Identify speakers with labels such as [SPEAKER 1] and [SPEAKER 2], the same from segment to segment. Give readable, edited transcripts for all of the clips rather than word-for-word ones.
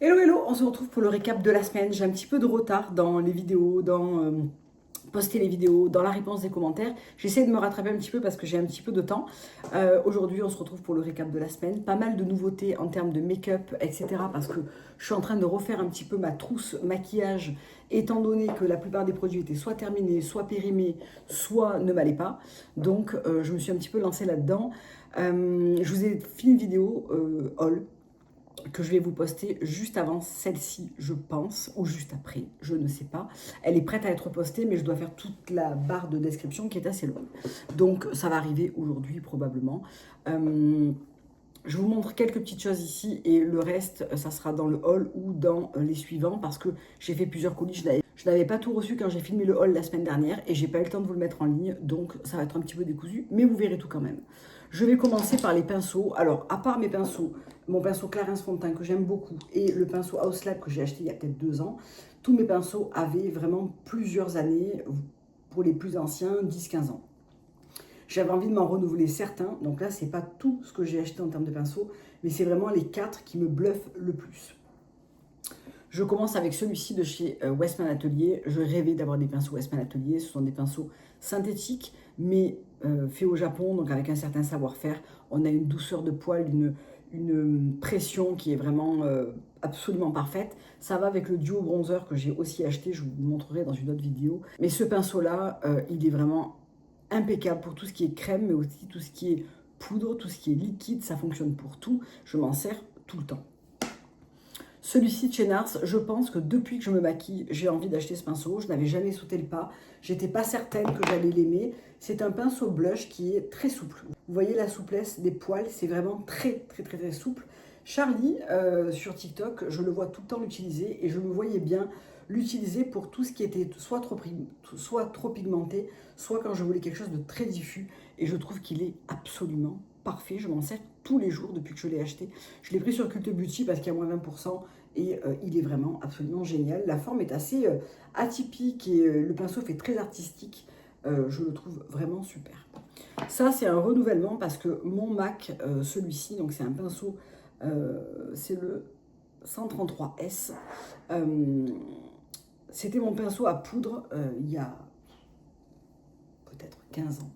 [SPEAKER 1] Hello hello, on se retrouve pour le récap de la semaine. J'ai un petit peu de retard dans les vidéos, dans poster les vidéos, dans la réponse des commentaires. J'essaie de me rattraper un petit peu parce que j'ai un petit peu de temps. Aujourd'hui, on se retrouve pour le récap de la semaine. Pas mal de nouveautés en termes de make-up, etc. Parce que je suis en train de refaire un petit peu ma trousse maquillage, étant donné que la plupart des produits étaient soit terminés, soit périmés, soit ne m'allaient pas. Donc, je me suis un petit peu lancée là-dedans. Je vous ai fait une vidéo haul que je vais vous poster juste avant celle-ci, je pense, ou juste après, je ne sais pas. Elle est prête à être postée, mais je dois faire toute la barre de description qui est assez longue. Donc ça va arriver aujourd'hui probablement. Je vous montre quelques petites choses ici et le reste, ça sera dans le haul ou dans les suivants parce que j'ai fait plusieurs colis. Je n'avais pas tout reçu quand j'ai filmé le haul la semaine dernière et j'ai pas eu le temps de vous le mettre en ligne, donc ça va être un petit peu décousu, mais vous verrez tout quand même. Je vais commencer par les pinceaux. Alors, à part mes pinceaux, mon pinceau Clarins Fontaine que j'aime beaucoup et le pinceau House Lab que j'ai acheté il y a peut-être 2 ans, tous mes pinceaux avaient vraiment plusieurs années, pour les plus anciens, 10-15 ans. J'avais envie de m'en renouveler certains, donc là, c'est pas tout ce que j'ai acheté en termes de pinceaux, mais c'est vraiment les 4 qui me bluffent le plus. Je commence avec celui-ci de chez Westman Atelier. Je rêvais d'avoir des pinceaux Westman Atelier. Ce sont des pinceaux synthétiques, mais faits au Japon, donc avec un certain savoir-faire. On a une douceur de poil, une pression qui est vraiment absolument parfaite. Ça va avec le duo bronzer que j'ai aussi acheté, je vous montrerai dans une autre vidéo. Mais ce pinceau-là, il est vraiment impeccable pour tout ce qui est crème, mais aussi tout ce qui est poudre, tout ce qui est liquide. Ça fonctionne pour tout. Je m'en sers tout le temps. Celui-ci de chez Nars, je pense que depuis que je me maquille, j'ai envie d'acheter ce pinceau. Je n'avais jamais sauté le pas. J'étais pas certaine que j'allais l'aimer. C'est un pinceau blush qui est très souple. Vous voyez la souplesse des poils, c'est vraiment très souple. Charlie, sur TikTok, je le vois tout le temps l'utiliser et je me voyais bien l'utiliser pour tout ce qui était soit trop pigmenté, soit quand je voulais quelque chose de très diffus. Et je trouve qu'il est absolument parfait. Je m'en sers tous les jours depuis que je l'ai acheté. Je l'ai pris sur Cult Beauty parce qu'il y a moins 20% et il est vraiment absolument génial. La forme est assez atypique et le pinceau fait très artistique. Je le trouve vraiment super. Ça, c'est un renouvellement parce que mon MAC, celui-ci, donc c'est un pinceau, c'est le 133S. C'était mon pinceau à poudre il y a peut-être 15 ans.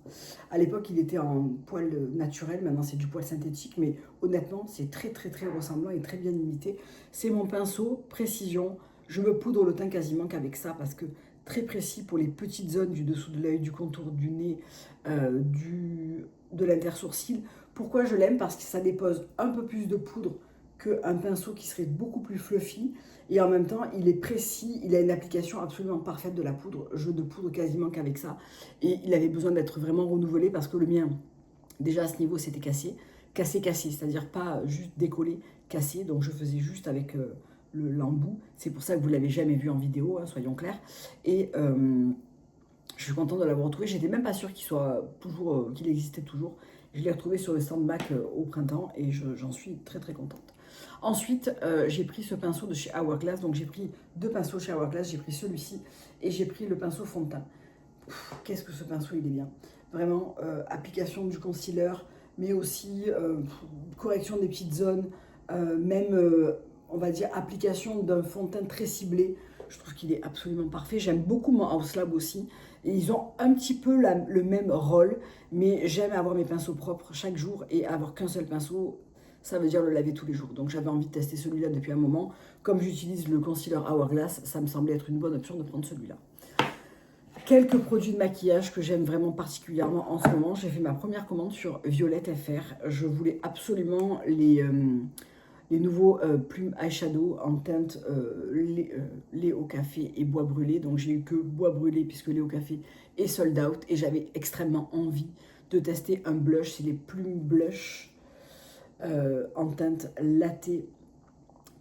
[SPEAKER 1] À l'époque, il était en poil naturel, maintenant c'est du poil synthétique, mais honnêtement, c'est très ressemblant et très bien imité. C'est mon pinceau, précision. Je me poudre le teint quasiment qu'avec ça parce que très précis pour les petites zones du dessous de l'œil, du contour du nez, de l'intersourcil. Pourquoi je l'aime? Parce que ça dépose un peu plus de poudre qu'un pinceau qui serait beaucoup plus fluffy. Et en même temps, il est précis, il a une application absolument parfaite de la poudre. Je ne poudre quasiment qu'avec ça. Et il avait besoin d'être vraiment renouvelé parce que le mien, déjà à ce niveau, c'était cassé. Cassé, c'est-à-dire pas juste décollé, cassé. Donc je faisais juste avec l'embout. C'est pour ça que vous ne l'avez jamais vu en vidéo, hein, soyons clairs. Et je suis contente de l'avoir retrouvé. J'étais même pas sûre qu'il soit toujours, qu'il existait toujours. Je l'ai retrouvé sur le stand MAC au printemps et j'en suis très contente. Ensuite, j'ai pris ce pinceau de chez Hourglass. Donc j'ai pris 2 pinceaux chez Hourglass. J'ai pris celui-ci et j'ai pris le pinceau fond de teint. Qu'est-ce que ce pinceau, il est bien. Vraiment, application du concealer, mais aussi correction des petites zones, même, on va dire, application d'un fond de teint très ciblé. Je trouve qu'il est absolument parfait. J'aime beaucoup mon House Lab aussi. Et ils ont un petit peu le même rôle, mais j'aime avoir mes pinceaux propres chaque jour et avoir qu'un seul pinceau, ça veut dire le laver tous les jours. Donc j'avais envie de tester celui-là depuis un moment. Comme j'utilise le concealer Hourglass, ça me semblait être une bonne option de prendre celui-là. Quelques produits de maquillage que j'aime vraiment particulièrement en ce moment. J'ai fait ma première commande sur Violette FR. Je voulais absolument les nouveaux plumes eyeshadow en teinte lait au café et bois brûlé. Donc j'ai eu que bois brûlé puisque lait au café est sold out. Et j'avais extrêmement envie de tester un blush. C'est les plumes blush en teinte latte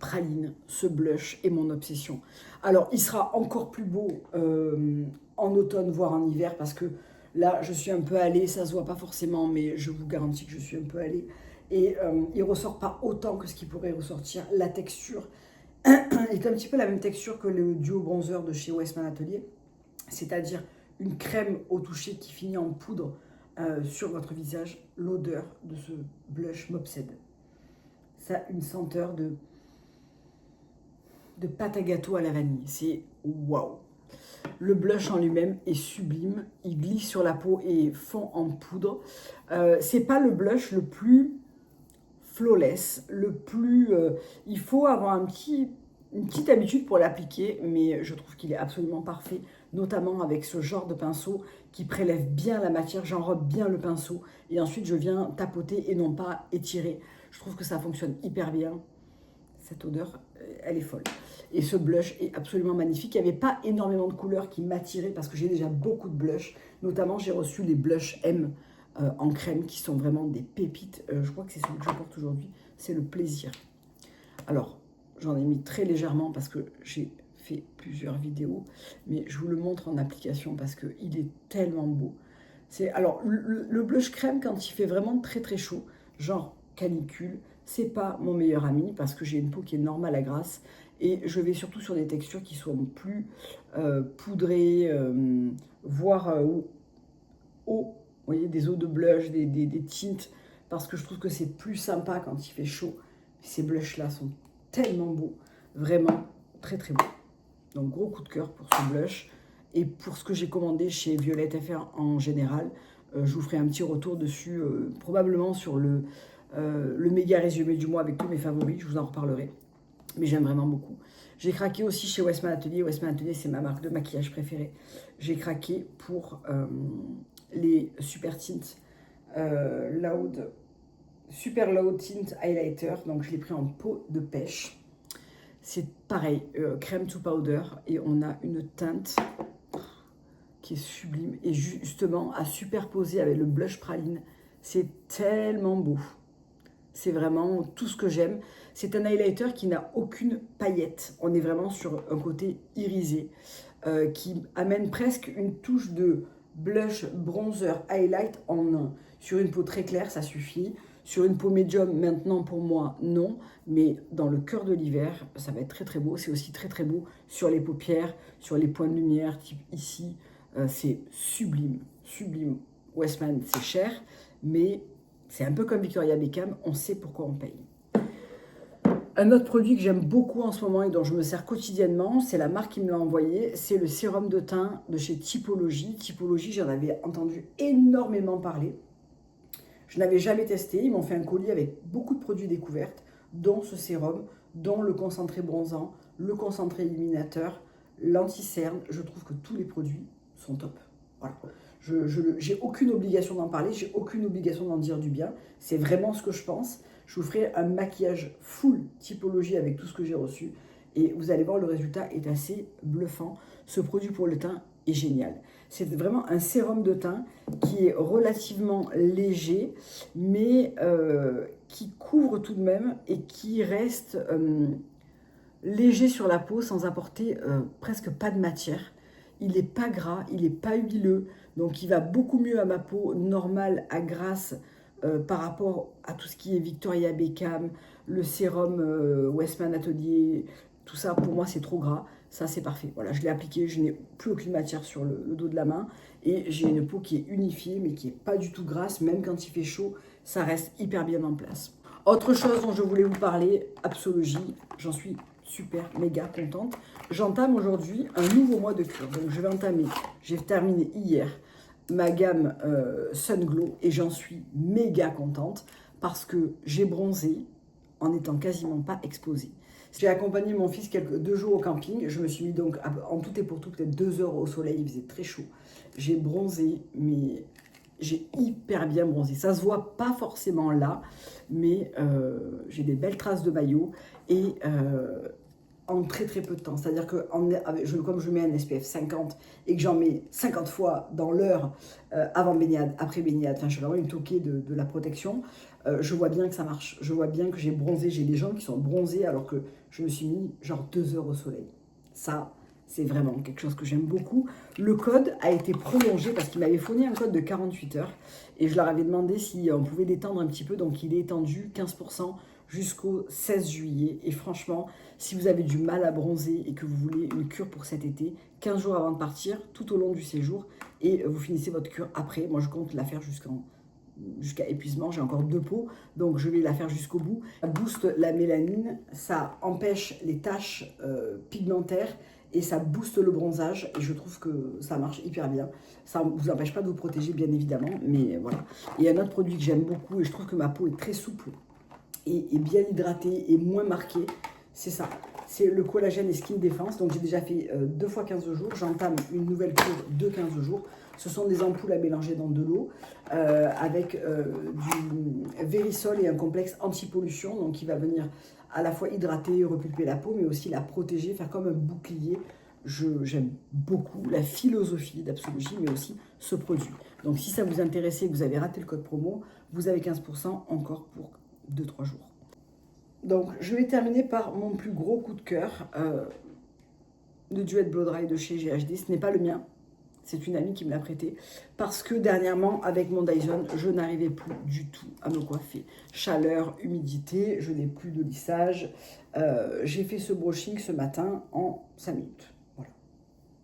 [SPEAKER 1] praline. Ce blush est mon obsession. Alors il sera encore plus beau en automne, voire en hiver, parce que là, je suis un peu allée, ça se voit pas forcément, mais je vous garantis que je suis un peu allée. Et il ressort pas autant que ce qui pourrait ressortir. La texture est un petit peu la même texture que le duo bronzer de chez Westman Atelier, c'est-à-dire une crème au toucher qui finit en poudre sur votre visage. L'odeur de ce blush m'obsède. Ça a une senteur de de pâte à gâteau à la vanille. C'est waouh. Le blush en lui-même est sublime. Il glisse sur la peau et fond en poudre. C'est pas le blush le plus flawless, le plus... il faut avoir une petite habitude pour l'appliquer, mais je trouve qu'il est absolument parfait, notamment avec ce genre de pinceau qui prélève bien la matière, j'enrobe bien le pinceau, et ensuite je viens tapoter et non pas étirer. Je trouve que ça fonctionne hyper bien. Cette odeur, elle est folle. Et ce blush est absolument magnifique. Il n'y avait pas énormément de couleurs qui m'attiraient parce que j'ai déjà beaucoup de blush. Notamment, j'ai reçu les blush M en crème qui sont vraiment des pépites. Je crois que c'est celui que je porte aujourd'hui. C'est le plaisir. Alors, j'en ai mis très légèrement parce que j'ai fait plusieurs vidéos. Mais je vous le montre en application parce qu'il est tellement beau. Alors, le blush crème, quand il fait vraiment très très chaud, genre canicule, c'est pas mon meilleur ami parce que j'ai une peau qui est normale à grasse et je vais surtout sur des textures qui sont plus poudrées, voire eau, vous voyez, des eaux de blush, des tints, parce que je trouve que c'est plus sympa quand il fait chaud. Ces blushs là sont tellement beaux, vraiment très très beaux. Donc gros coup de cœur pour ce blush. Et pour ce que j'ai commandé chez Violette FR en général, je vous ferai un petit retour dessus, probablement sur le méga résumé du mois avec tous mes favoris, je vous en reparlerai. Mais j'aime vraiment beaucoup. J'ai craqué aussi chez Westman Atelier. Westman Atelier, c'est ma marque de maquillage préférée. J'ai craqué pour les Super Tint Super Loud Tint Highlighter. Donc je l'ai pris en peau de pêche. C'est pareil, crème to powder. Et on a une teinte qui est sublime. Et justement, à superposer avec le blush praline, c'est tellement beau. C'est vraiment tout ce que j'aime. C'est un highlighter qui n'a aucune paillette. On est vraiment sur un côté irisé qui amène presque une touche de blush, bronzer, highlight en un. Sur une peau très claire, ça suffit. Sur une peau médium, maintenant pour moi, non. Mais dans le cœur de l'hiver, ça va être très très beau. C'est aussi très très beau sur les paupières, sur les points de lumière, type ici. C'est sublime, sublime. Westman, c'est cher, mais c'est un peu comme Victoria Beckham, on sait pourquoi on paye. Un autre produit que j'aime beaucoup en ce moment et dont je me sers quotidiennement, c'est la marque qui me l'a envoyé, c'est le sérum de teint de chez Typologie. Typologie, j'en avais entendu énormément parler. Je n'avais jamais testé, ils m'ont fait un colis avec beaucoup de produits découvertes, dont ce sérum, dont le concentré bronzant, le concentré illuminateur, l'anti-cerne. Je trouve que tous les produits sont top. Voilà. J'ai aucune obligation d'en parler, j'ai aucune obligation d'en dire du bien. C'est vraiment ce que je pense. Je vous ferai un maquillage full Typologie avec tout ce que j'ai reçu. Et vous allez voir, le résultat est assez bluffant. Ce produit pour le teint est génial. C'est vraiment un sérum de teint qui est relativement léger, mais qui couvre tout de même et qui reste léger sur la peau sans apporter presque pas de matière. Il n'est pas gras, il n'est pas huileux, donc il va beaucoup mieux à ma peau normale, à grasse, par rapport à tout ce qui est Victoria Beckham, le sérum Westman Atelier, tout ça, pour moi, c'est trop gras. Ça, c'est parfait. Voilà, je l'ai appliqué, je n'ai plus aucune matière sur le dos de la main. Et j'ai une peau qui est unifiée, mais qui n'est pas du tout grasse. Même quand il fait chaud, ça reste hyper bien en place. Autre chose dont je voulais vous parler, Absologie. J'en suis super, méga contente. J'entame aujourd'hui un nouveau mois de cure. Donc, je vais entamer, j'ai terminé hier, ma gamme Sun Glow. Et j'en suis méga contente parce que j'ai bronzé en n'étant quasiment pas exposée. J'ai accompagné mon fils 2 jours au camping. Je me suis mis donc en tout et pour tout peut-être 2 heures au soleil. Il faisait très chaud. J'ai bronzé, mais j'ai hyper bien bronzé. Ça se voit pas forcément là, mais j'ai des belles traces de maillot et en très très peu de temps. C'est-à-dire que comme je mets un SPF 50 et que j'en mets 50 fois dans l'heure avant baignade, après baignade, enfin je suis vraiment une toquée de la protection, je vois bien que ça marche. Je vois bien que j'ai bronzé. J'ai des gens qui sont bronzés alors que je me suis mis genre 2 heures au soleil. Ça, c'est vraiment quelque chose que j'aime beaucoup. Le code a été prolongé parce qu'il m'avait fourni un code de 48 heures et je leur avais demandé si on pouvait l'étendre un petit peu. Donc il est étendu 15% jusqu'au 16 juillet. Et franchement, si vous avez du mal à bronzer et que vous voulez une cure pour cet été, 15 jours avant de partir, tout au long du séjour, et vous finissez votre cure après. Moi, je compte la faire jusqu'en jusqu'à épuisement. J'ai encore 2 pots, donc je vais la faire jusqu'au bout. Ça booste la mélanine, ça empêche les taches pigmentaires et ça booste le bronzage. Et je trouve que ça marche hyper bien. Ça ne vous empêche pas de vous protéger, bien évidemment, mais voilà. Et un autre produit que j'aime beaucoup, et je trouve que ma peau est très souple et bien hydratée et moins marquée, c'est ça. C'est le collagène et Skin Defense. Donc j'ai déjà fait 2 fois 15 jours. J'entame une nouvelle cure de 15 jours. Ce sont des ampoules à mélanger dans de l'eau avec du Vérysol et un complexe anti-pollution. Donc qui va venir à la fois hydrater, repulper la peau, mais aussi la protéger, faire comme un bouclier. J'aime beaucoup la philosophie d'Absologie, mais aussi ce produit. Donc si ça vous intéresse et que vous avez raté le code promo, vous avez 15% encore pour 2-3 jours. Donc je vais terminer par mon plus gros coup de cœur, le Duet Blow Dry de chez GHD. Ce n'est pas le mien, c'est une amie qui me l'a prêté, parce que dernièrement, avec mon Dyson, je n'arrivais plus du tout à me coiffer. Chaleur, humidité, je n'ai plus de lissage. J'ai fait ce brushing ce matin en 5 minutes. Voilà,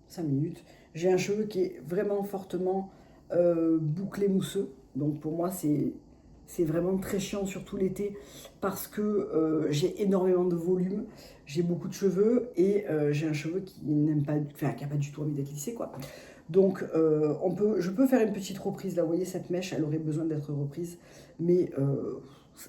[SPEAKER 1] 5 minutes. J'ai un cheveu qui est vraiment fortement bouclé mousseux, donc pour moi c'est vraiment très chiant, surtout l'été, parce que j'ai énormément de volume, j'ai beaucoup de cheveux et j'ai un cheveu qui n'aime pas, enfin, qui n'a pas du tout envie d'être lissé, quoi. Donc je peux faire une petite reprise. Là, vous voyez, cette mèche, elle aurait besoin d'être reprise, mais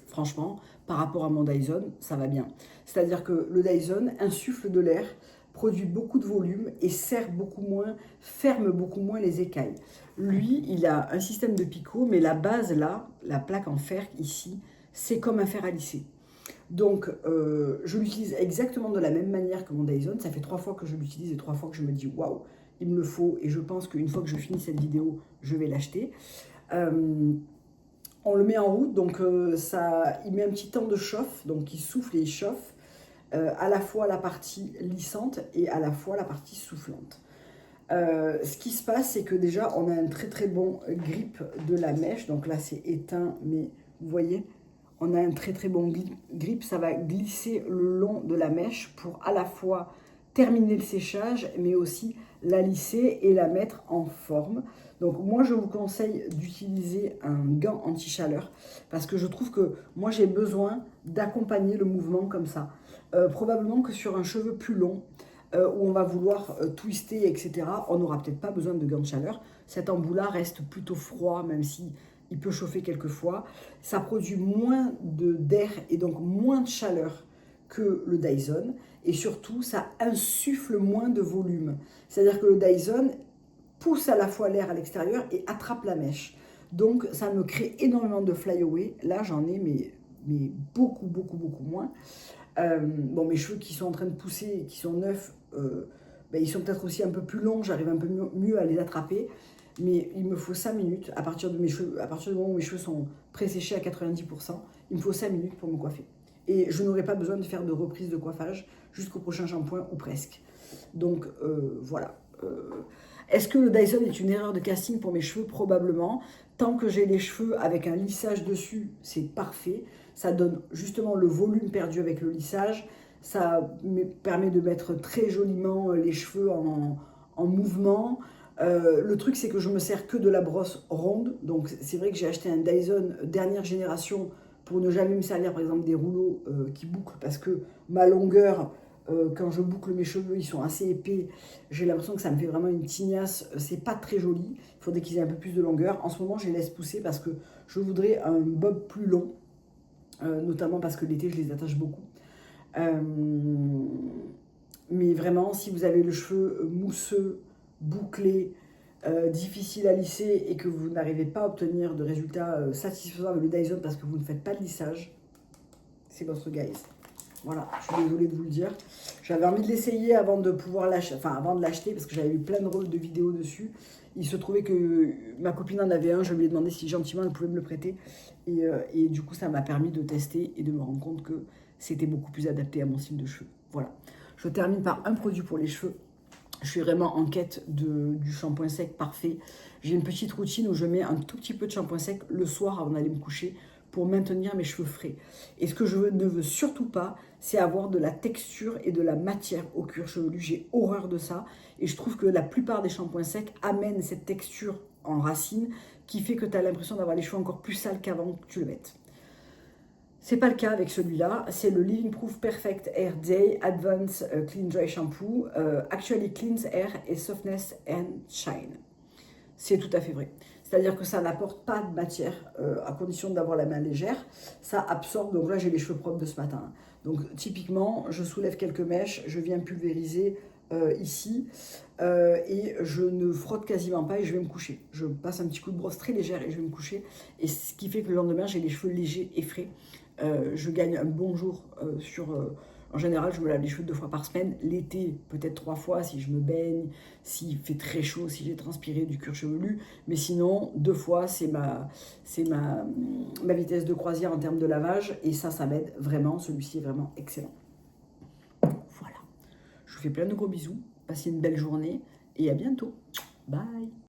[SPEAKER 1] franchement, par rapport à mon Dyson, ça va bien. C'est-à-dire que le Dyson insuffle de l'air, produit beaucoup de volume et serre beaucoup moins, ferme beaucoup moins les écailles. Lui, il a un système de picot, mais la base là, la plaque en fer ici, c'est comme un fer à lisser. Donc, je l'utilise exactement de la même manière que mon Dyson. Ça fait 3 fois que je l'utilise et 3 fois que je me dis waouh, il me le faut. Et je pense qu'une fois que je finis cette vidéo, je vais l'acheter. On le met en route, donc il met un petit temps de chauffe, donc il souffle et il chauffe. À la fois la partie lissante et à la fois la partie soufflante. Ce qui se passe, c'est que déjà, on a un très très bon grip de la mèche. Donc là, c'est éteint, mais vous voyez, on a un très très bon grip. Ça va glisser le long de la mèche pour à la fois terminer le séchage, mais aussi la lisser et la mettre en forme. Donc moi, je vous conseille d'utiliser un gant anti-chaleur parce que je trouve que moi, j'ai besoin d'accompagner le mouvement comme ça. Probablement que sur un cheveu plus long, où on va vouloir twister, etc., on n'aura peut-être pas besoin de gants de chaleur. Cet embout-là reste plutôt froid, même si il peut chauffer quelquefois. Ça produit moins d'air et donc moins de chaleur que le Dyson. Et surtout, ça insuffle moins de volume. C'est-à-dire que le Dyson pousse à la fois l'air à l'extérieur et attrape la mèche. Donc, ça me crée énormément de flyaway. Là, j'en ai mais beaucoup, beaucoup, beaucoup moins. Bon, mes cheveux qui sont en train de pousser et qui sont neufs, ils sont peut-être aussi un peu plus longs, j'arrive un peu mieux à les attraper, mais il me faut 5 minutes à partir du moment où mes cheveux sont pré-séchés à 90%, il me faut 5 minutes pour me coiffer. Et je n'aurai pas besoin de faire de reprise de coiffage jusqu'au prochain shampoing ou presque. Donc voilà. Est-ce que le Dyson est une erreur de casting pour mes cheveux? Probablement. Tant que j'ai les cheveux avec un lissage dessus, c'est parfait. Ça donne justement le volume perdu avec le lissage. Ça me permet de mettre très joliment les cheveux en mouvement. Le truc, c'est que je me sers que de la brosse ronde. Donc c'est vrai que j'ai acheté un Dyson dernière génération pour ne jamais me servir par exemple des rouleaux qui bouclent parce que ma longueur... quand je boucle mes cheveux, ils sont assez épais. J'ai l'impression que ça me fait vraiment une tignasse. C'est pas très joli. Il faudrait qu'ils aient un peu plus de longueur. En ce moment, je les laisse pousser parce que je voudrais un bob plus long. Notamment parce que l'été, je les attache beaucoup. Mais vraiment, si vous avez le cheveu mousseux, bouclé, difficile à lisser et que vous n'arrivez pas à obtenir de résultats satisfaisants avec le Dyson parce que vous ne faites pas de lissage, c'est votre guys. Voilà, je suis désolée de vous le dire. J'avais envie de l'essayer avant de pouvoir l'acheter, enfin avant de l'acheter parce que j'avais vu plein de vidéos dessus. Il se trouvait que ma copine en avait un, je lui ai demandé si gentiment elle pouvait me le prêter. Et du coup, ça m'a permis de tester et de me rendre compte que c'était beaucoup plus adapté à mon style de cheveux. Voilà. Je termine par un produit pour les cheveux. Je suis vraiment en quête du shampoing sec parfait. J'ai une petite routine où je mets un tout petit peu de shampoing sec le soir avant d'aller me coucher pour maintenir mes cheveux frais. Et ce que je ne veux surtout pas, c'est avoir de la texture et de la matière au cuir chevelu. J'ai horreur de ça. Et je trouve que la plupart des shampoings secs amènent cette texture en racine qui fait que tu as l'impression d'avoir les cheveux encore plus sales qu'avant que tu le mettes. C'est pas le cas avec celui-là, c'est le Living Proof Perfect Hair Day Advanced Clean Dry Shampoo, Actually Cleans Hair et Softness and Shine. C'est tout à fait vrai. C'est-à-dire que ça n'apporte pas de matière, à condition d'avoir la main légère. Ça absorbe, donc là j'ai les cheveux propres de ce matin. Donc typiquement, je soulève quelques mèches, je viens pulvériser ici, et je ne frotte quasiment pas et je vais me coucher. Je passe un petit coup de brosse très légère et je vais me coucher. Et ce qui fait que le lendemain, j'ai les cheveux légers et frais. Je gagne un bon jour en général, je me lave les cheveux 2 fois par semaine. L'été, peut-être 3 fois si je me baigne, s'il fait très chaud, si j'ai transpiré du cuir chevelu. Mais sinon, 2 fois, c'est ma vitesse de croisière en termes de lavage. Et ça m'aide vraiment. Celui-ci est vraiment excellent. Voilà. Je vous fais plein de gros bisous. Passez une belle journée et à bientôt. Bye.